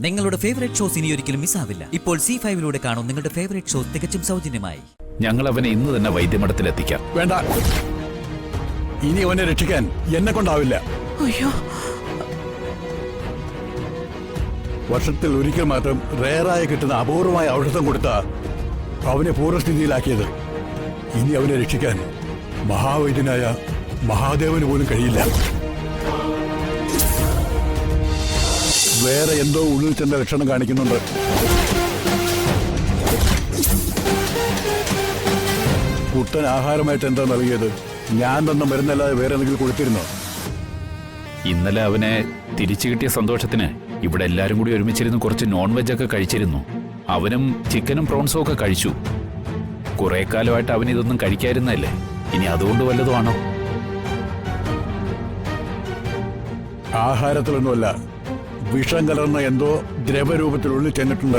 നിങ്ങളുടെ favourite shows ഇനി ഒരിക്കലും മിസ്സാവില്ല. ഇപ്പോൾ C5 കാണും നിങ്ങളുടെ ഫേവറേറ്റ് ഷോസ് തികച്ചും സൗജന്യമായി. ഞങ്ങൾ അവനെ ഇന്ന് തന്നെ വൈദ്യമഠത്തിലെത്തിക്കാം. വേണ്ട, ഇനി അവനെ രക്ഷിക്കാൻ എന്നെ കൊണ്ടാവില്ല. അയ്യോ, വർഷത്തിൽ ഒരിക്കൽ മാത്രം റേറായി കിട്ടുന്ന അപൂർവമായ ഔഷധം കൊടുത്ത അവനെ പൂർവ്വസ്ഥിതിയിലാക്കിയത്. ഇനി അവനെ രക്ഷിക്കാൻ മഹാവൈദ്യനായ മഹാദേവന് പോലും കഴിയില്ല. വേറെ എന്തോ ഉള്ളിൽ ചെന്ന ലക്ഷണം കാണിക്കുന്നുണ്ട്. കുട്ടൻ ആഹാരമായിട്ട് എന്താ നൽകിയത്? ഞാൻ തന്ന മരുന്നല്ലാതെ വേറെ എന്തെങ്കിലും കൊടുത്തിരുന്നോ? ഇന്നലെ അവനെ തിരിച്ചു കിട്ടിയ സന്തോഷത്തിന് ഇവിടെ എല്ലാരും കൂടി ഒരുമിച്ചിരുന്ന് കുറച്ച് നോൺ വെജ് ഒക്കെ കഴിച്ചിരുന്നു. അവനും ചിക്കനും പ്രോൺസും ഒക്കെ കഴിച്ചു. കുറെ കാലമായിട്ട് അവൻ ഇതൊന്നും കഴിക്കാതിരുന്നല്ലേ. ഇനി അതുകൊണ്ട് വല്ലതുമാണോ? ആഹാരത്തിലൊന്നുമല്ല, വിഷം കലർന്ന എന്തോ ദ്രവരൂപത്തിലുള്ളിൽ ചെന്നിട്ടുണ്ട്.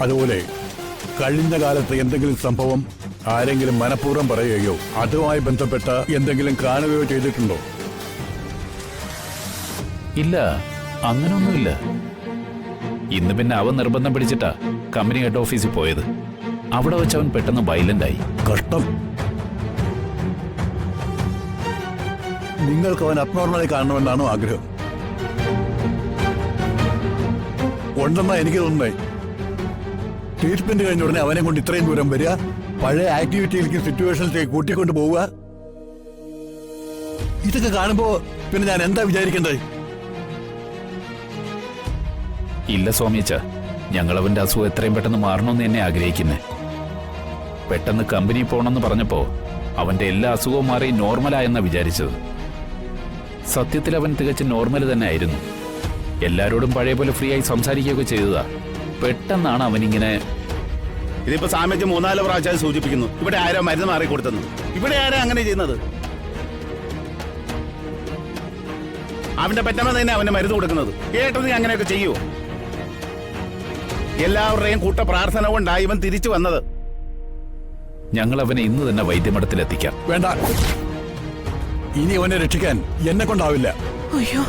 അതുപോലെ കഴിഞ്ഞ കാലത്ത് എന്തെങ്കിലും സംഭവം ആരെങ്കിലും മനഃപൂർവ്വം പറയുകയോ അതുമായി ബന്ധപ്പെട്ട എന്തെങ്കിലും കാണുകയോ ചെയ്തിട്ടുണ്ടോ? ഇല്ല, അങ്ങനൊന്നുമില്ല. ഇന്ന് പിന്നെ അവൻ നിർബന്ധം പിടിച്ചിട്ടാ കമ്പനി ഹെഡ് ഓഫീസിൽ പോയത്. അവിടെ വെച്ച് അവൻ പെട്ടെന്ന് വയലന്റായി. കഷ്ടം. നിങ്ങൾക്ക് അവൻ അബ്നോർമലായി കാണണമെന്നാണോ ആഗ്രഹം? ഉണ്ടെന്നാ എനിക്ക് തോന്നുന്നേ. ട്രീറ്റ്മെന്റ് കഴിഞ്ഞ ഉടനെ അവനെ കൊണ്ട് ഇത്രയും ദൂരം വരിക, പഴയ ആക്ടിവിറ്റിയിലേക്ക് സിറ്റുവേഷനിലേക്ക് കൂട്ടിക്കൊണ്ട് പോവുക, ഇതൊക്കെ കാണുമ്പോ പിന്നെ ഞാൻ എന്താ വിചാരിക്കേണ്ടത്? ഇല്ല സ്വാമിയച്ച, ഞങ്ങൾ അവന്റെ അസുഖം എത്രയും പെട്ടെന്ന് മാറണമെന്ന് എന്നെ ആഗ്രഹിക്കുന്നേ. പെട്ടെന്ന് കമ്പനി പോണെന്ന് പറഞ്ഞപ്പോ അവന്റെ എല്ലാ അസുഖവും മാറി നോർമലായെന്നാ വിചാരിച്ചത്. സത്യത്തിൽ അവൻ തികച്ചും നോർമൽ തന്നെ ആയിരുന്നു. എല്ലാരോടും പഴയ പോലെ ഫ്രീ ആയി സംസാരിക്കുകയൊക്കെ ചെയ്തതാ. പെട്ടെന്നാണ് അവനിങ്ങനെ. ഇതിപ്പോ സാമ്യച്ച് 3-4 പ്രാവശ്യം സൂചിപ്പിക്കുന്നു. ഇവിടെ ആരോ മരുന്ന് മാറിക്കൊടുത്തെന്ന്. ഇവിടെ ആരാ അങ്ങനെ ചെയ്യുന്നത്? അവന്റെ പറ്റമ തന്നെ അവന്റെ മരുന്ന് കൊടുക്കുന്നത്. കേട്ടത് നീ അങ്ങനെയൊക്കെ ചെയ്യുവോ? എല്ലാവരുടെയും കൂട്ട പ്രാർത്ഥന കൊണ്ടായി ഇവൻ തിരിച്ചു വന്നത്. ഞങ്ങൾ അവനെ ഇന്ന് തന്നെ വൈദ്യമഠത്തിലെത്തിക്കാം. വേണ്ട, ഇനി അവനെ രക്ഷിക്കാൻ എന്നെ കൊണ്ടാവില്ല. അയ്യോ,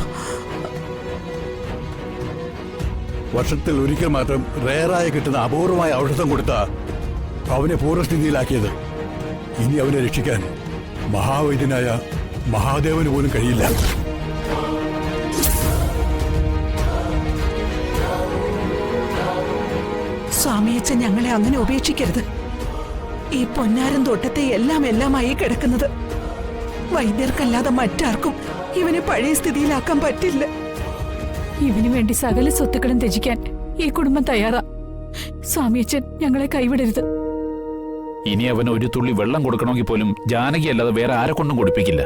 വർഷത്തിൽ ഒരിക്കൽ മാത്രം റേറായി കിട്ടുന്ന അപൂർവമായ ഔഷധം കൊടുത്ത അവനെ പൂർവ്വസ്ഥിതിയിലാക്കിയത്. ഇനി അവനെ രക്ഷിക്കാൻ മഹാവൈദ്യനായ മഹാദേവന് പോലും കഴിയില്ല. സ്വാമിയച്ഛൻ ഞങ്ങളെ അങ്ങനെ ഉപേക്ഷിക്കരുത്. ഈ പൊന്നാരം തോട്ടത്തെ എല്ലാമായി കിടക്കുന്നത്. വൈദ്യർക്കല്ലാതെ മറ്റാർക്കും ഇവനെ പഴയ സ്ഥിതിയിലാക്കാൻ പറ്റില്ല. ഇവന് വേണ്ടി സകല സ്വത്തുക്കളും ത്യജിക്കാൻ ഈ കുടുംബം തയ്യാറാ. സ്വാമിയച്ഛൻ ഞങ്ങളെ കൈവിടരുത്. ഇനി അവന് ഒരു തുള്ളി വെള്ളം കൊടുക്കണമെങ്കിൽ പോലും ജാനകി അല്ലാതെ വേറെ ആരെ കൊണ്ടും കൊടുപ്പിക്കില്ല.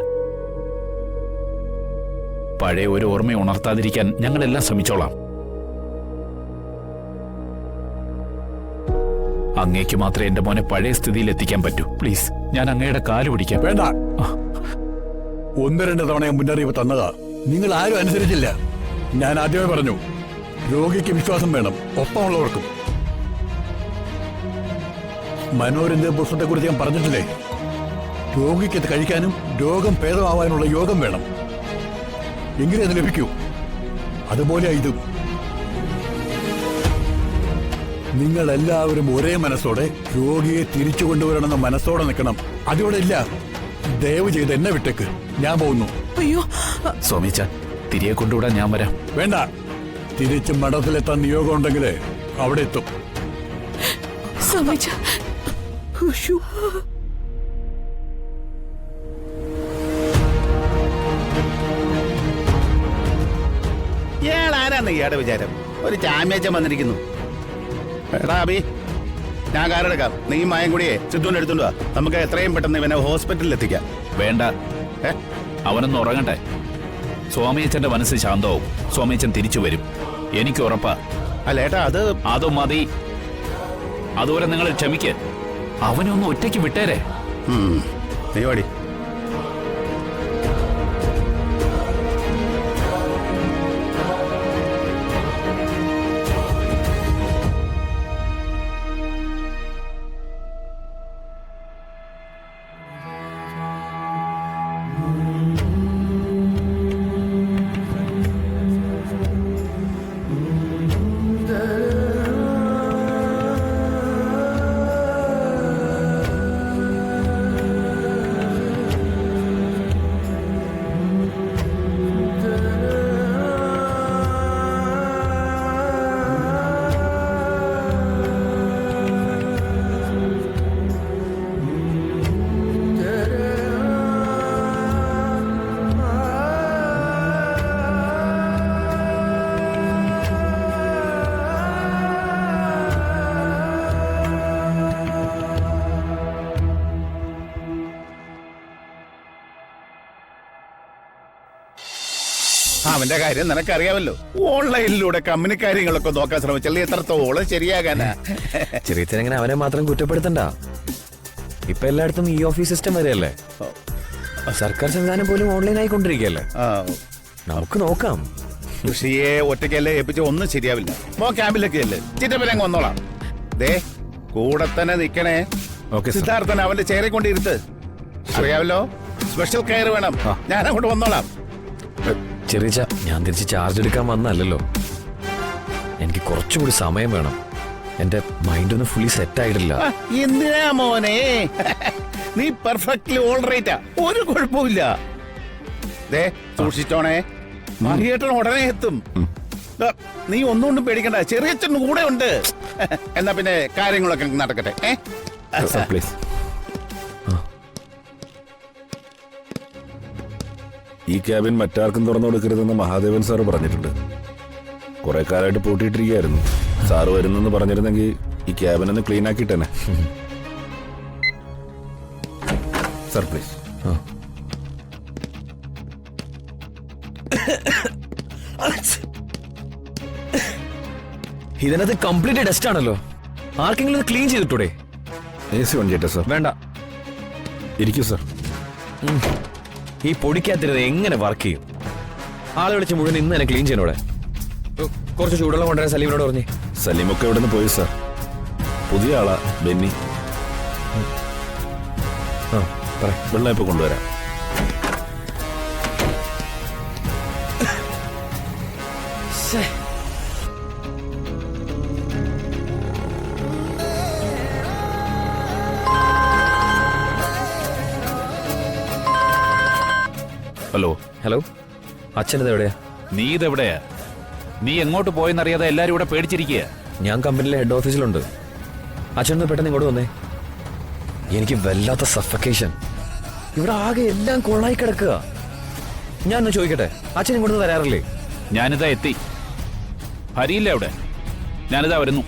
പഴയ ഒരു ഓർമ്മയെ ഉണർത്താതിരിക്കാൻ ഞങ്ങളെല്ലാം ശ്രമിച്ചോളാം. അങ്ങേക്ക് മാത്രമേ എന്റെ മോനെ പഴയ സ്ഥിതിയിൽ എത്തിക്കാൻ പറ്റൂ. പ്ലീസ്, ഞാൻ അങ്ങയുടെ കാല് പിടിക്കാം. വേണ്ട, 1-2 തവണ മുന്നറിയിപ്പ് തന്നതാ. നിങ്ങൾ ആരും അനുസരിച്ചില്ല. ഞാൻ ആദ്യമേ പറഞ്ഞു, രോഗിക്ക് വിശ്വാസം വേണം, ഒപ്പമുള്ളവർക്കും. മനോരഞ്ജന പുസ്തകത്തെക്കുറിച്ച് ഞാൻ പറഞ്ഞിട്ടില്ലേ? രോഗിക്ക് അത് കഴിക്കാനും രോഗം ഭേദമാവാനുള്ള യോഗം വേണം, എങ്കിലേ അത് ലഭിക്കൂ. അതുപോലെ ഇതും. നിങ്ങൾ എല്ലാവരും ഒരേ മനസ്സോടെ രോഗിയെ തിരിച്ചു കൊണ്ടുവരണമെന്ന മനസ്സോടെ നിൽക്കണം. അതിവിടെ ഇല്ല. ദയവ് ചെയ്ത് എന്നെ വിട്ടേക്ക്, ഞാൻ പോകുന്നു. അയ്യോ, സ്വാമിച്ച, തിരികെ കൊണ്ടുവിടാൻ ഞാൻ വരാം. വേണ്ട, തിരിച്ച് മഠത്തിലെത്താൻ നിയോഗം ഉണ്ടെങ്കിൽ അവിടെ എത്തും. സ്വാമിച്ച, ഇയാളാരാന്ന് ഇയാളുടെ വിചാരം? ഒരു ചാമ്യാച്ചൻ വന്നിരിക്കുന്നു. എടാ അബി, ഞാൻ കാറെടുക്കാം. നീ മായം കൂടിയേ സിദ്ധുവിനെ എടുത്തുണ്ടോ? നമുക്ക് എത്രയും പെട്ടെന്ന് ഇവനെ ഹോസ്പിറ്റലിൽ എത്തിക്കാം. വേണ്ട, അവനൊന്ന് ഉറങ്ങട്ടെ. സ്വാമിയച്ഛന്റെ മനസ്സ് ശാന്തവും. സ്വാമിയച്ഛൻ തിരിച്ചു വരും, എനിക്ക് ഉറപ്പാ. അല്ല ഏട്ടാ, അതും മതി. അതുപോലെ നിങ്ങൾ ക്ഷമിക്ക്. അവനെ ഒന്ന് ഒറ്റയ്ക്ക് വിട്ടേരെ. നീ ഓടി. അവന്റെ കാര്യം നിനക്കറിയാമല്ലോ. ഓൺലൈനിലൂടെ കമ്പനി കാര്യങ്ങളൊക്കെ നോക്കാൻ ശ്രമിച്ചല്ലേ എത്രത്തോളം ശരിയാകാനാ. ചെറിയച്ഛനെങ്ങനെ അവനെ മാത്രം കുറ്റപ്പെടുത്തണ്ട. ഇപ്പൊ എല്ലായിടത്തും ഈ ഓഫീസ് സിസ്റ്റം വരെയല്ലേ. സർക്കാർ സംവിധാനം പോലും ഓൺലൈൻ ആയിക്കൊണ്ടിരിക്കുകയല്ലേ. ആ, നമുക്ക് നോക്കാം. കൃഷിയെ ഒറ്റയ്ക്കല്ലേ ഏൽപ്പിച്ച ഒന്നും ശരിയാവില്ല. മോ ക്യാമ്പിലൊക്കെ അല്ലേ ചിറ്റപ്പനങ്ങ് വന്നോളാം. ദേ കൂടെ തന്നെ നിക്കണേ. Okay sir. സിദ്ധാർത്ഥൻ അവന്റെ ചേരെ കൊണ്ടിരുത്ത്. അറിയാമല്ലോ, സ്പെഷ്യൽ കെയർ വേണം. ഞാൻ അങ്ങോട്ട് വന്നോളാം. ചെറിയച്ച, ഞാൻ തിരിച്ച് ചാർജ് എടുക്കാൻ വന്നല്ലോ. എനിക്ക് കുറച്ചുകൂടി സമയം വേണം. എന്റെ മൈൻഡ് ഒന്ന് ഫുള്ളി സെറ്റ് ആയിട്ടില്ല. ആ, എന്തിനാ മോനെ, നീ പെർഫെക്റ്റ്ലി ഓൾ റൈറ്റാ, ഒരു കുഴപ്പമില്ല. ദേ സൂക്ഷിച്ചോണേ, മഹിയേട്ടൻ ഉടനെ എത്തും. ദാ, നീ ഒന്നുകൊണ്ടും പേടിക്കണ്ട, ചെറിയച്ഛനും കൂടെ ഉണ്ട്. എന്നാ പിന്നെ കാര്യങ്ങളൊക്കെ നടക്കട്ടെ. Sir please. ഈ ക്യാബിൻ മറ്റാർക്കും തുറന്നു കൊടുക്കരുതെന്ന് മഹാദേവൻ സാറ് പറഞ്ഞിട്ടുണ്ട്. കുറെ കാലമായിട്ട് പൂട്ടിയിട്ടിരിക്കുകയായിരുന്നു. സാറ് വരുന്നെന്ന് പറഞ്ഞിരുന്നെങ്കിൽ ഈ ക്യാബിൻ ഒന്ന് ക്ലീൻ ആക്കിയിട്ടേനെ. Sir please. ഇതിനകത്ത് കംപ്ലീറ്റ് ഡസ്റ്റ് ആണല്ലോ. ആർക്കെങ്കിലും ഇത് ക്ലീൻ ചെയ്തിട്ടൂടെ? AC ഓൺ ചെയ്യട്ടെ സർ? വേണ്ട. ഇരിക്കൂ സർ. ഈ പൊടിക്കാത്തിരുന്നത് എങ്ങനെ വർക്ക് ചെയ്യും? ആളെ വിളിച്ച് മുഴുവൻ ഇന്ന് തന്നെ ക്ലീൻ ചെയ്യണോടെ. കുറച്ച് ചൂടുവെള്ളം കൊണ്ടുവരാൻ സലീമിനോട് പറഞ്ഞേ. സലീമൊക്കെ ഇവിടെ നിന്ന് പോയി സർ. പുതിയ ആളാ ബെന്നി. വെള്ളം ഇപ്പൊ കൊണ്ടുവരാം. ഹലോ. ഹലോ, അച്ഛനത് എവിടെയാ? നീ ഇതെവിടെയാ? നീ എങ്ങോട്ട് പോയെന്നറിയാതെ എല്ലാരും ഇവിടെ പേടിച്ചിരിക്കുക. ഞാൻ കമ്പനിയിലെ ഹെഡ് ഓഫീസിലുണ്ട്. അച്ഛനൊന്ന് പെട്ടെന്ന് ഇങ്ങോട്ട് വന്നേ. എനിക്ക് വല്ലാത്ത സഫക്കേഷൻ. ഇവിടെ ആകെ എല്ലാം കൊള്ളായി കിടക്കുക. ഞാനൊന്ന് ചോദിക്കട്ടെ, അച്ഛൻ ഇങ്ങോട്ട് വരാറില്ലേ? ഞാനിതാ എത്തി. ഹരിയില്ല അവിടെ. ഞാനിതാ വരുന്നു.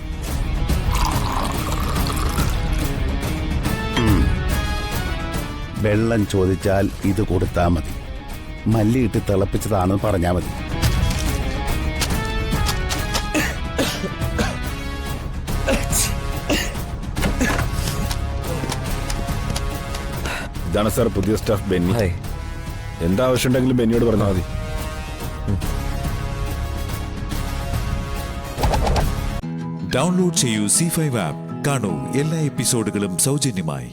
വെള്ളം ചോദിച്ചാൽ ഇത് കൊടുത്താ മതി. മല്ലിയിട്ട് തിളപ്പിച്ചതാണെന്ന് പറഞ്ഞാ മതി. ഇതാണ് സാർ പുതിയ സ്റ്റാഫ് ബെന്നി. ഹായ്. എന്താവശ്യമുണ്ടെങ്കിലും ബെന്നിയോട് പറഞ്ഞാൽ മതി. ഡൗൺലോഡ് ചെയ്യൂ C5 ആപ്പ്. കാണൂ എല്ലാ എപ്പിസോഡുകളും സൗജന്യമായി.